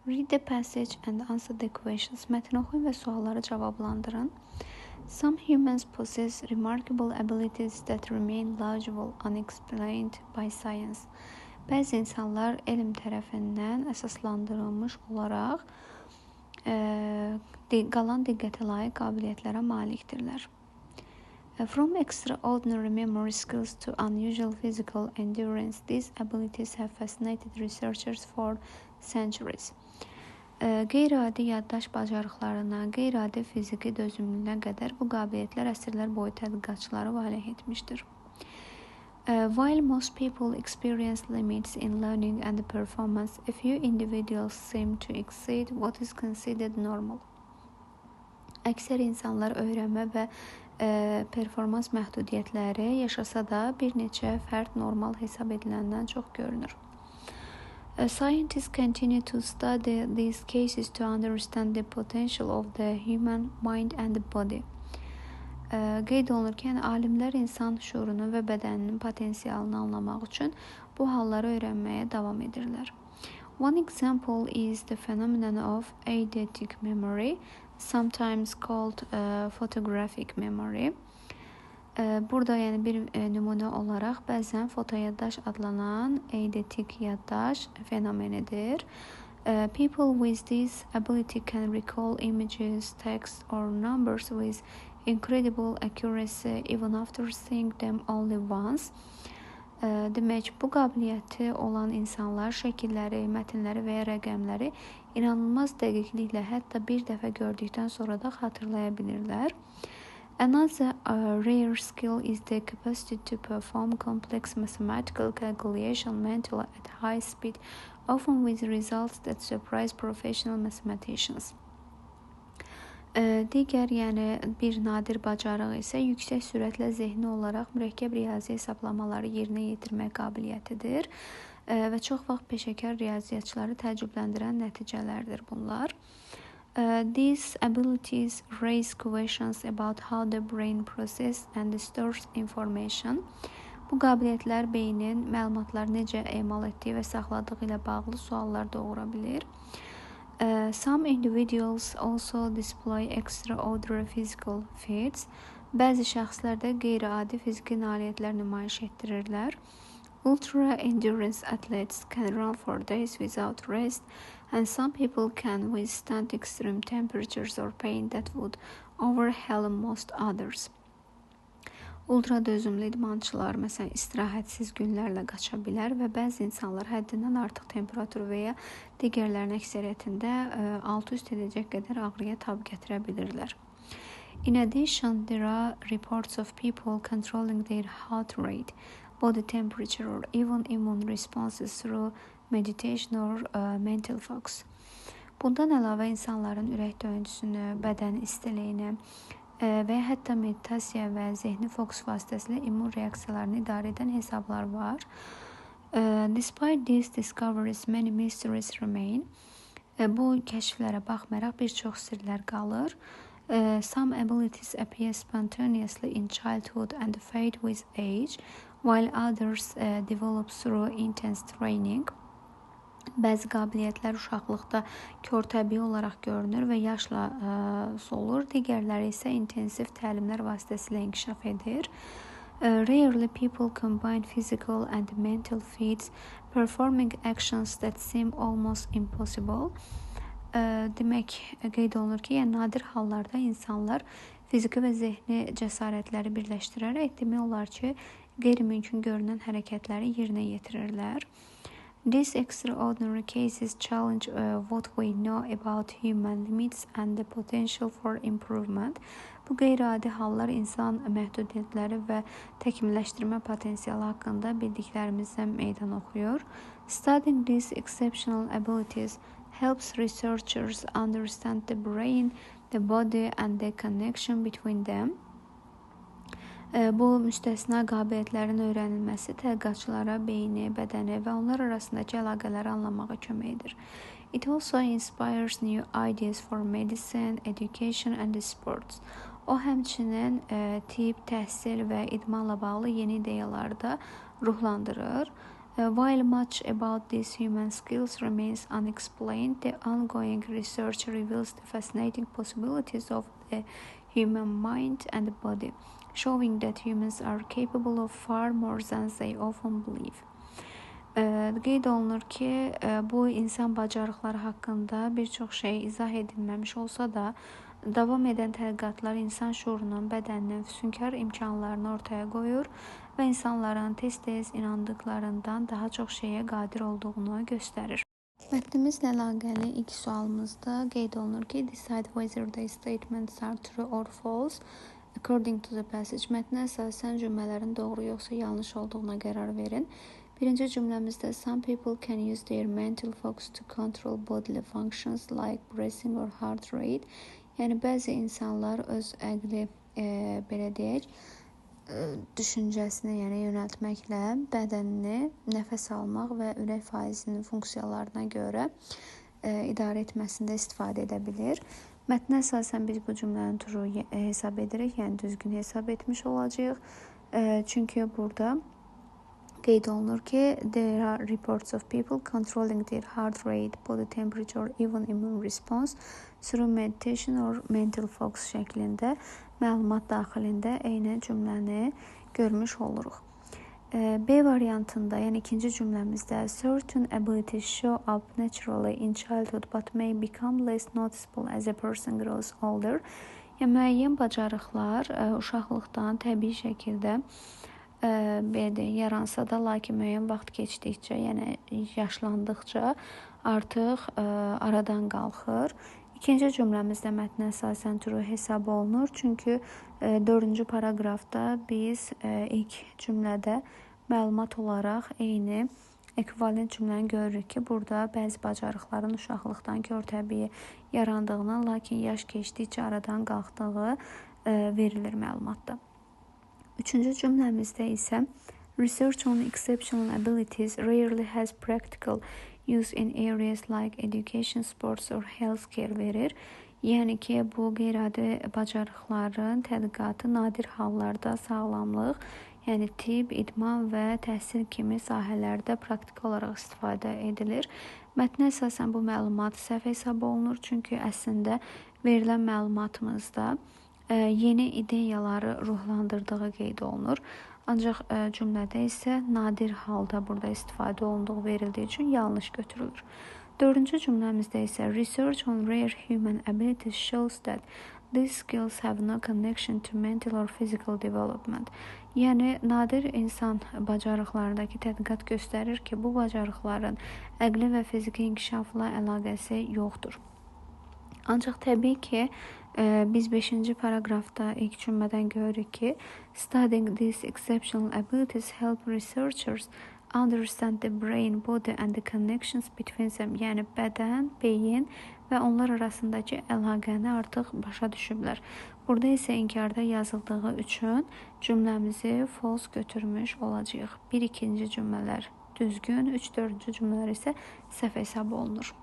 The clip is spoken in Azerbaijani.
Read the passage and answer the questions. Mətni oxuyun və sualları cavablandırın. Some humans possess remarkable abilities that remain largely unexplained by science. Bəzi insanlar elm tərəfindən əsaslandırılmış olaraq qalan diqqətə layiq qabiliyyətlərə malikdirlər. From extraordinary memory skills to unusual physical endurance, these abilities have fascinated researchers for centuries. Qeyri-adi yaddaş bacarıqlarından qeyri-adi fiziki dözümlülüyünə qədər bu qabiliyyətlər əsrlər boyu tədqiqatçıları valeh etmişdir. While most people experience limits in learning and performance, a few individuals seem to exceed what is considered normal. Əksər insanlar öyrənmə və performans məhdudiyyətləri yaşasa da bir neçə fərd normal hesab ediləndən çox görünür. Scientists continue to study these cases to understand the potential of the human mind and the body. Qeyd olunur ki, alimlər insan şuurunu və bədəninin potensialını anlamaq üçün bu halları öyrənməyə davam edirlər. One example is the phenomenon of eidetic memory, sometimes called photographic memory. Burada yəni bir nümunə olaraq bəzən fotoyaddaş adlanan eidetik yaddaş fenomenidir. People with this ability can recall images, text or numbers with incredible accuracy even after seeing them only once. Demək, bu qabiliyyəti olan insanlar şəkilləri, mətnləri və ya rəqəmləri inanılmaz dəqiqliklə hətta bir dəfə gördükdən sonra da xatırlaya bilirlər. Another rare skill is the capacity to perform complex mathematical calculation mentally at high speed, often with results that surprise professional mathematicians. Digər, yəni bir nadir bacarıq isə yüksək sürətlə zehni olaraq mürəkkəb riyazi hesablamaları yerinə yetirmək qabiliyyətidir və çox vaxt peşəkar riyaziyyatçıları təəccübləndirən nəticələrdir bunlar. These abilities raise questions about how the brain processes and stores information. Bu qabiliyyətlər beynin məlumatları necə emal etdiyi və saxladığı ilə bağlı suallar doğura bilir. Some individuals also display extraordinary physical feats. Bəzi şəxslər də qeyri-adi fiziki nailiyyətlər nümayiş etdirirlər. Ultra-endurance athletes can run for days without rest, and some people can withstand extreme temperatures or pain that would overwhelm most others. Ultra dözümlü idmançılar məsələn istirahətsiz günlərlə qaça bilər və bəzi insanlar həddindən artıq temperatur və ya digərlərin əksəriyyətində alt-üst edəcək qədər ağrıya tab gətirə bilirlər. In addition, there are reports of people controlling their heart rate, body temperature or even immune responses through meditation or mental focus. Bundan əlavə insanların ürək döyüntüsünü, bədən istiliyini və hətta meditasiya və zehni fokus vasitəsilə immun reaksiyalarını idarə edən hesablar var. Despite these discoveries, many mysteries remain. Bu kəşflərə baxmayaraq bir çox sirlər qalır. Some abilities appear spontaneously in childhood and fade with age, while others develop through intense training. Bəzi qabiliyyətlər uşaqlıqda körtəbii olaraq görünür və yaşla solur, digərləri isə intensiv təlimlər vasitəsilə inkişaf edir. Rarely people combine physical and mental feats, performing actions that seem almost impossible. Demək, qeyd olunur ki, yəni nadir hallarda insanlar fiziki və zehni cəsarətləri birləşdirərək demək olar ki, qeyri-mümkün görünən hərəkətləri yerinə yetirirlər. These extraordinary cases challenge what we know about human limits and the potential for improvement. Bu qeyri-adi hallar insan məhdudiyyətləri və təkmilləşdirmə potensialı haqqında bildiklərimizdən meydan oxuyur. Studying these exceptional abilities helps researchers understand the brain, the body and the connection between them. Bu müstəsna qabiliyyətlərin öyrənilməsi tədqiqatçılara beyni, bədəni və onlar arasındakı əlaqələri anlamağa kömək edir. It also inspires new ideas for medicine, education and sports. O həmçinin tibb, təhsil və idmanla bağlı yeni ideyaları da ruhlandırır. While much about these human skills remains unexplained, the ongoing research reveals the fascinating possibilities of the human mind and body, showing that humans are capable of far more than they often believe. Qeyd olunur ki, bu insan bacarıqları haqqında bir çox şey izah edilməmiş olsa da, davam edən tədqiqatlar insan şuurunun bədəninin füsunkar imkanlarını ortaya qoyur və insanların tez-tez inandıqlarından daha çox şeyə qadir olduğunu göstərir. Mətnimizlə əlaqəli ilk sualımızda qeyd olunur ki, decide whether the statements are true or false according to the passage. Mətnə əsasən cümlələrin doğru yoxsa yanlış olduğuna qərar verin. Birinci cümləmizdə some people can use their mental focus to control bodily functions like breathing or heart rate. Yəni bəzi insanlar öz əqli belə deyək, düşüncəsini, yəni yönəltməklə bədənini nəfəs almaq və ürək faizinin funksiyalarına görə idarə etməsində istifadə edə bilir. Mətnə əsasən biz bu cümlənin true hesab edirik, yəni düzgün hesab etmiş olacağıq. Çünki burada qeyd olunur ki, there are reports of people controlling their heart rate, body temperature or even immune response through meditation or mental focus şəklində məlumat daxilində eyni cümləni görmüş oluruq. B variantında, yəni ikinci cümləmizdə certain abilities show up naturally in childhood but may become less noticeable as a person grows older. Yəni müəyyən bacarıqlar uşaqlıqdan təbii şəkildə belə deyək, yaransa da, lakin müəyyən vaxt keçdikcə, yəni yaşlandıqca artıq aradan qalxır. İkinci cümləmizdə mətnə əsasən true hesab olunur. Çünki 4-cü paraqrafda biz ilk cümlədə məlumat olaraq eyni ekvivalent cümləni görürük ki, burada bəzi bacarıqların uşaqlıqdan kör-təbii yarandığını, lakin yaş keçdikcə aradan qalxdığı verilir məlumatda. Üçüncü cümləmizdə isə research on exceptional abilities rarely has practical use in areas like education, sports or healthcare verir. Yəni ki, bu qeyri-adi bacarıqların tədqiqatı nadir hallarda sağlamlıq, yəni tibb, idman və təhsil kimi sahələrdə praktik olaraq istifadə edilir. Mətnə əsasən bu məlumat səhv hesab olunur, çünki əslində verilən məlumatımızda yeni ideyaları ruhlandırdığı qeyd olunur. Ancaq cümlədə isə nadir halda burada istifadə olunduğu verildiyi üçün yanlış götürülür. Dördüncü cümləmizdə isə research on rare human abilities shows that these skills have no connection to mental or physical development. Yəni nadir insan bacarıqlarındakı tədqiqat göstərir ki, bu bacarıqların əqli və fiziki inkişafla əlaqəsi yoxdur. Ancaq təbii ki, biz 5-ci paraqrafda ilk cümlədən görürük ki, studying these exceptional abilities help researchers understand the brain, body and the connections between them. Yəni bədən, beyin və onlar arasındakı əlaqəni artıq başa düşüblər. Burada isə inkarda yazıldığı üçün cümləmizi false götürmüş olacağıq. 1-2-ci cümlələr düzgün, 3-4-cü cümlələr isə səhv hesab olunur.